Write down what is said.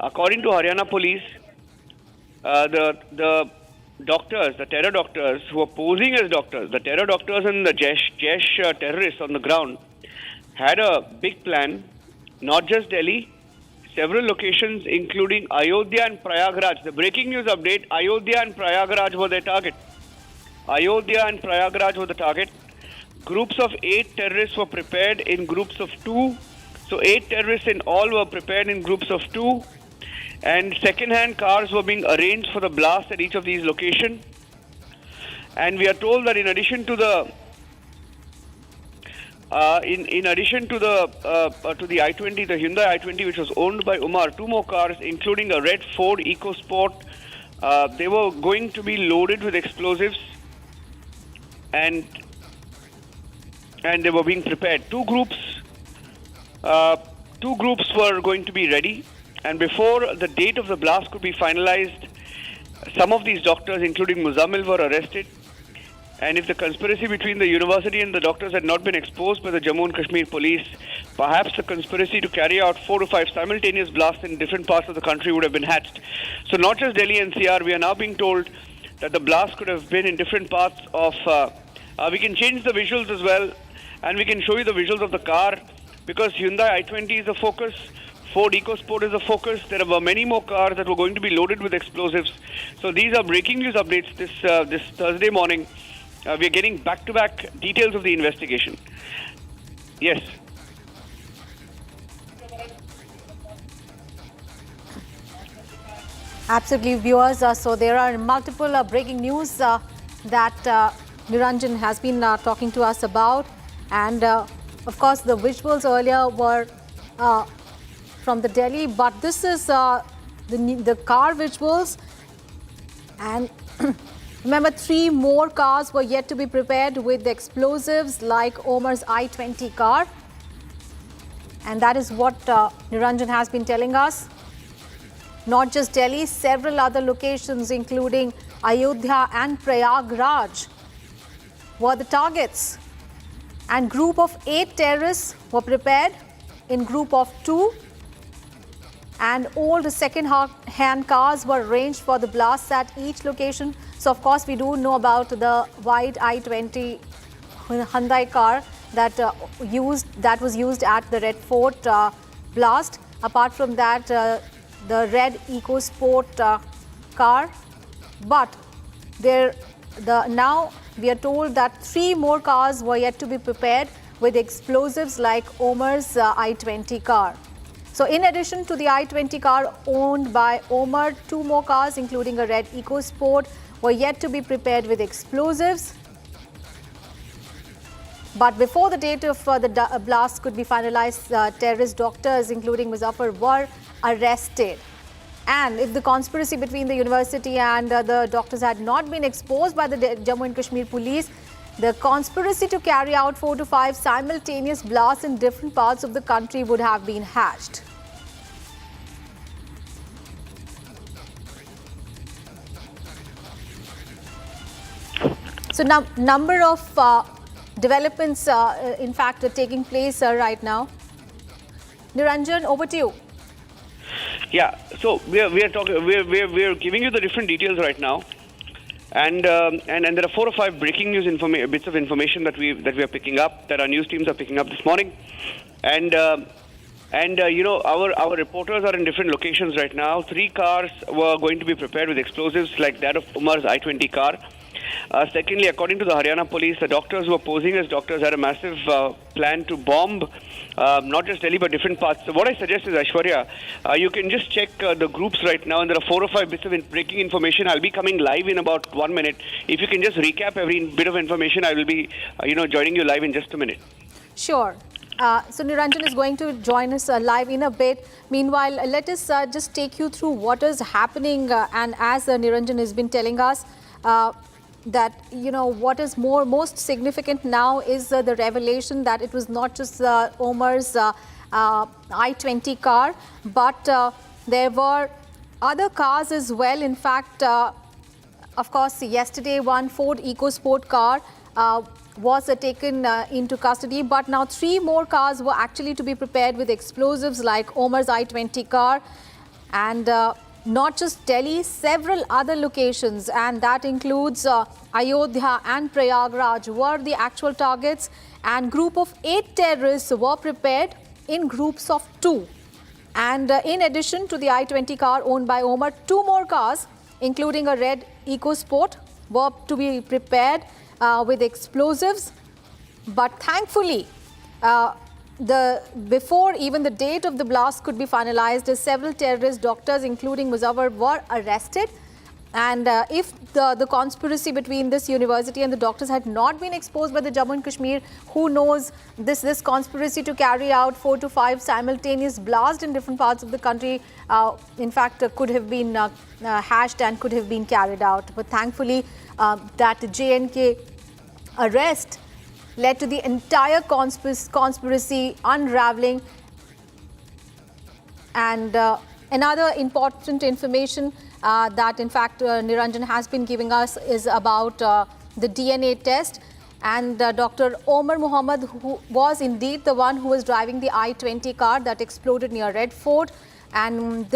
According to Haryana police, the doctors, the terror doctors who are posing as doctors, the terror doctors and the Jaish terrorists on the ground had a big plan, not just Delhi, several locations including Ayodhya and Prayagraj. The breaking news update, Ayodhya and Prayagraj were their target. Ayodhya and Prayagraj were the target. Groups of 8 terrorists were prepared in groups of 2. So 8 terrorists in all were prepared in groups of 2. And second-hand cars were being arranged for the blast at each of these locations. And we are told that in addition to the I-20, the Hyundai I-20, which was owned by Umar, 2 more cars, including a red Ford EcoSport, they were going to be loaded with explosives, and they were being prepared. Two groups were going to be ready, and before the date of the blast could be finalized, some of these doctors, including Muzammil, were arrested. And if the conspiracy between the university and the doctors had not been exposed by the Jammu and Kashmir police, perhaps the conspiracy to carry out 4 to 5 simultaneous blasts in different parts of the country would have been hatched. So not just Delhi NCR, we are now being told that the blast could have been in different parts of... we can change the visuals as well, and we can show you the visuals of the car, because Hyundai i20 is a focus, Ford EcoSport is a focus. There were many more cars that were going to be loaded with explosives. So these are breaking news updates this Thursday morning. We are getting back-to-back details of the investigation. Yes. Absolutely, viewers. So there are multiple breaking news that Niranjan has been talking to us about. And of course, the visuals earlier were from the Delhi, but this is the car visuals. And remember, 3 more cars were yet to be prepared with explosives like Omar's I-20 car. And that is what Niranjan has been telling us. Not just Delhi, several other locations including Ayodhya and Prayagraj were the targets. And group of 8 terrorists were prepared in group of 2. And all the second-hand cars were arranged for the blasts at each location. So, of course, we do know about the white I-20 Hyundai car that was used at the Red Fort blast. Apart from that, the red EcoSport car. But now we are told that 3 more cars were yet to be prepared with explosives like Omar's I-20 car. So in addition to the I-20 car owned by Omar, 2 more cars, including a red EcoSport, were yet to be prepared with explosives. But before the date of the blast could be finalized, terrorist doctors, including Muzaffar, were arrested. And if the conspiracy between the university and the doctors had not been exposed by the Jammu and Kashmir police, the conspiracy to carry out 4 to 5 simultaneous blasts in different parts of the country would have been hatched. So now, number of developments, in fact, are taking place right now. Niranjan, over to you. Yeah, so we are giving you the different details right now. And there are 4 or 5 breaking news bits of information that we are picking up, that our news teams are picking up this morning, and you know, our reporters are in different locations right now. 3 cars were going to be prepared with explosives like that of Umar's I-20 car. Secondly, according to the Haryana police, the doctors who were posing as doctors had a massive plan to bomb not just Delhi but different parts. So what I suggest is, Aishwarya, you can just check the groups right now, and there are 4 or 5 bits of breaking information. I'll be coming live in about 1 minute. If you can just recap every bit of information, I will be joining you live in just a minute. Sure. So Niranjan is going to join us live in a bit. Meanwhile, let us just take you through what is happening. And as Niranjan has been telling us, that, you know, what is most significant now is the revelation that it was not just Omar's I-20 car, but there were other cars as well. In fact, of course, yesterday one Ford EcoSport car was taken into custody, but now 3 more cars were actually to be prepared with explosives like Omar's I-20 car. And not just Delhi, several other locations, and that includes Ayodhya and Prayagraj were the actual targets, and group of 8 terrorists were prepared in groups of 2. And in addition to the I-20 car owned by Omar, 2 more cars, including a red EcoSport, were to be prepared with explosives. But thankfully, before even the date of the blast could be finalized, several terrorist doctors, including Muzaffar, were arrested. And if the conspiracy between this university and the doctors had not been exposed by the Jammu and Kashmir, who knows, this conspiracy to carry out 4 to 5 simultaneous blasts in different parts of the country, in fact, could have been hashed and could have been carried out. But thankfully, that J&K arrest led to the entire conspiracy unraveling. And another important information that in fact Niranjan has been giving us is about the DNA test. And Dr. Omar Mohammed, who was indeed the one who was driving the I-20 car that exploded near Red Fort. And this